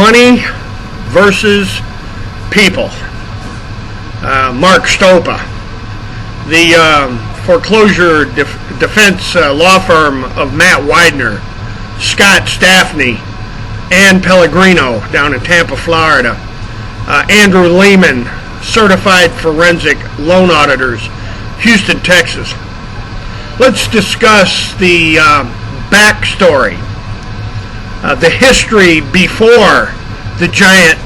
Money versus People. Mark Stopa, the foreclosure defense law firm of Matt Widener, Scott Staffney, Ann Pellegrino down in Tampa, Florida, Andrew Lehman, certified forensic loan auditors, Houston, Texas. Let's discuss the backstory, the history before the giant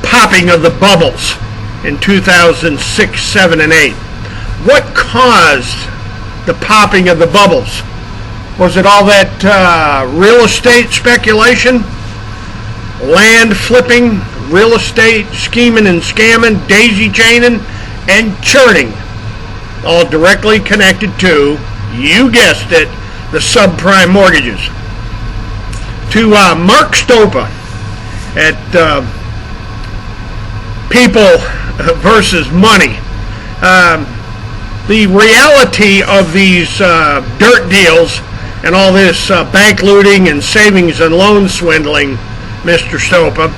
popping of the bubbles in 2006, 7, and 8. What caused the popping of the bubbles? Was it all that real estate speculation, land flipping, real estate scheming and scamming, daisy chaining, and churning? All directly connected to, you guessed it, the subprime mortgages. To Mark Stopa at People versus Money. The reality of these dirt deals and all this bank looting and savings and loan swindling, Mr. Stopa,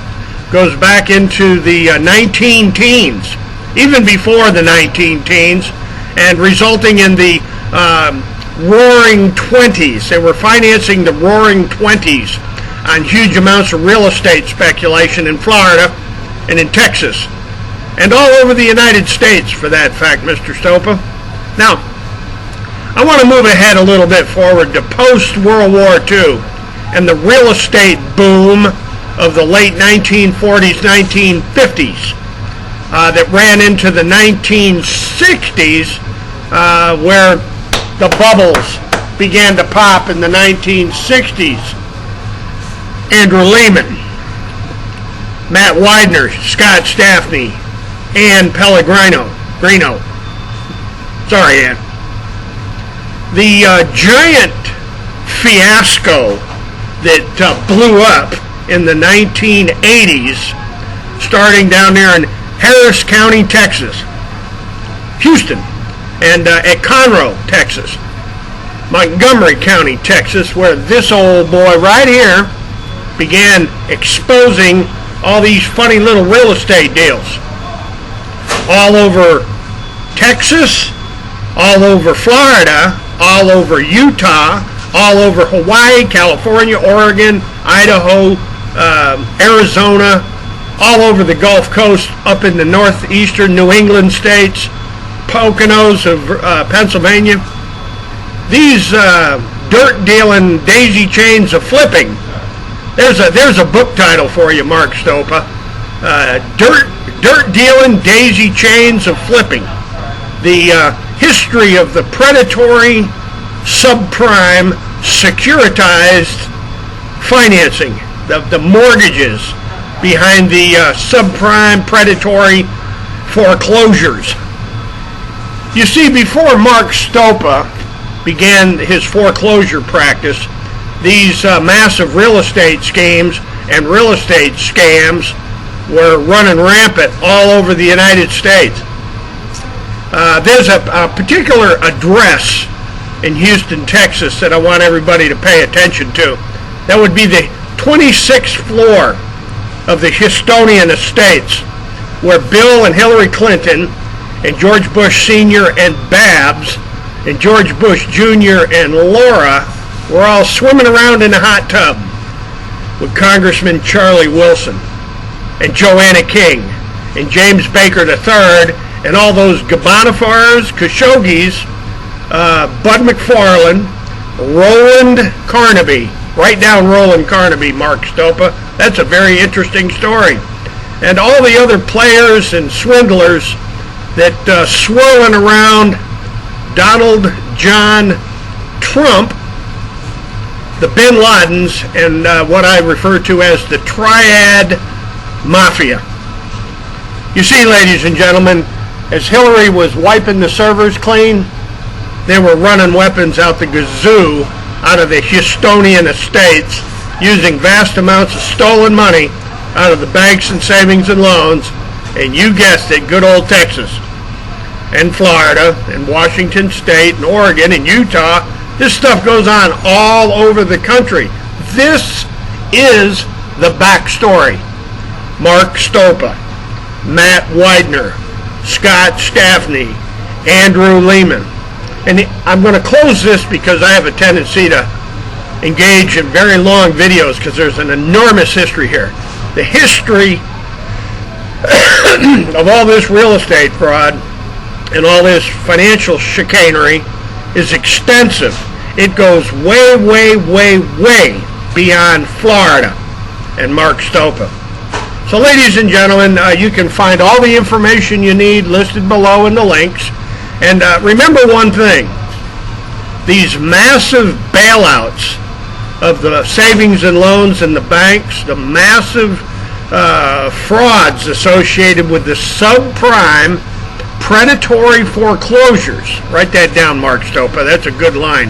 goes back into the 19 teens, even before the 19 teens, and resulting in the roaring 20s. They were financing the roaring 20s on huge amounts of real estate speculation in Florida and in Texas, and all over the United States, for that fact, Mr. Stopa. Now, I want to move ahead a little bit forward to post-World War II and the real estate boom of the late 1940s, 1950s that ran into the 1960s, where the bubbles began to pop in the 1960s. Andrew Lehman, Matt Widener, Scott Staffney, Ann Pellegrino. Sorry, Ann. The giant fiasco that blew up in the 1980s, starting down there in Harris County, Texas, Houston, and at Conroe, Texas, Montgomery County, Texas, where this old boy right here began exposing all these funny little real estate deals all over Texas, all over Florida, all over Utah, all over Hawaii, California, Oregon, Idaho, Arizona, all over the Gulf Coast, up in the northeastern New England states, Poconos of Pennsylvania. These dirt dealing daisy chains of flipping. There's a book title for you, Mark Stopa. Dirt dealing daisy chains of flipping. The history of the predatory, subprime, securitized financing, the mortgages behind the subprime predatory foreclosures. You see, before Mark Stopa began his foreclosure practice, these massive real estate schemes and real estate scams were running rampant all over the United States. There's a particular address in Houston, Texas that I want everybody to pay attention to. That would be the 26th floor of the Houstonian Estates, where Bill and Hillary Clinton and George Bush Sr. and Babs and George Bush Jr. and Laura were all swimming around in a hot tub with Congressman Charlie Wilson and Joanna King and James Baker III and all those Gabanafars, Khashoggis, Bud McFarlane, Roland Carnaby. Write down Roland Carnaby, Mark Stopa. That's a very interesting story. And all the other players and swindlers that swirling around Donald John Trump, the Bin Ladens, and what I refer to as the Triad Mafia. You see, ladies and gentlemen, as Hillary was wiping the servers clean, they were running weapons out the gazoo out of the Houstonian estates, using vast amounts of stolen money out of the banks and savings and loans, and you guessed it, good old Texas and Florida and Washington State and Oregon and Utah. This stuff goes on all over the country. This is The Backstory, Mark Stopa, Matt Widener, Scott Staffney, Andrew Lehman. And I'm going to close this because I have a tendency to engage in very long videos because there's an enormous history here. The history of all this real estate fraud and all this financial chicanery is extensive. It goes way, way, way, way beyond Florida and Mark Stopa. So ladies and gentlemen, you can find all the information you need listed below in the links. And remember one thing, these massive bailouts of the savings and loans and the banks, the massive frauds associated with the subprime predatory foreclosures. Write that down, Mark Stopa. That's a good line.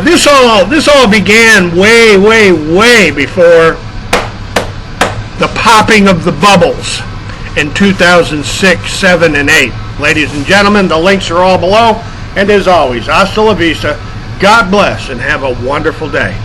This all began way, way, way before the popping of the bubbles in 2006, 7, and 8. Ladies and gentlemen, the links are all below. And as always, hasta la vista. God bless and have a wonderful day.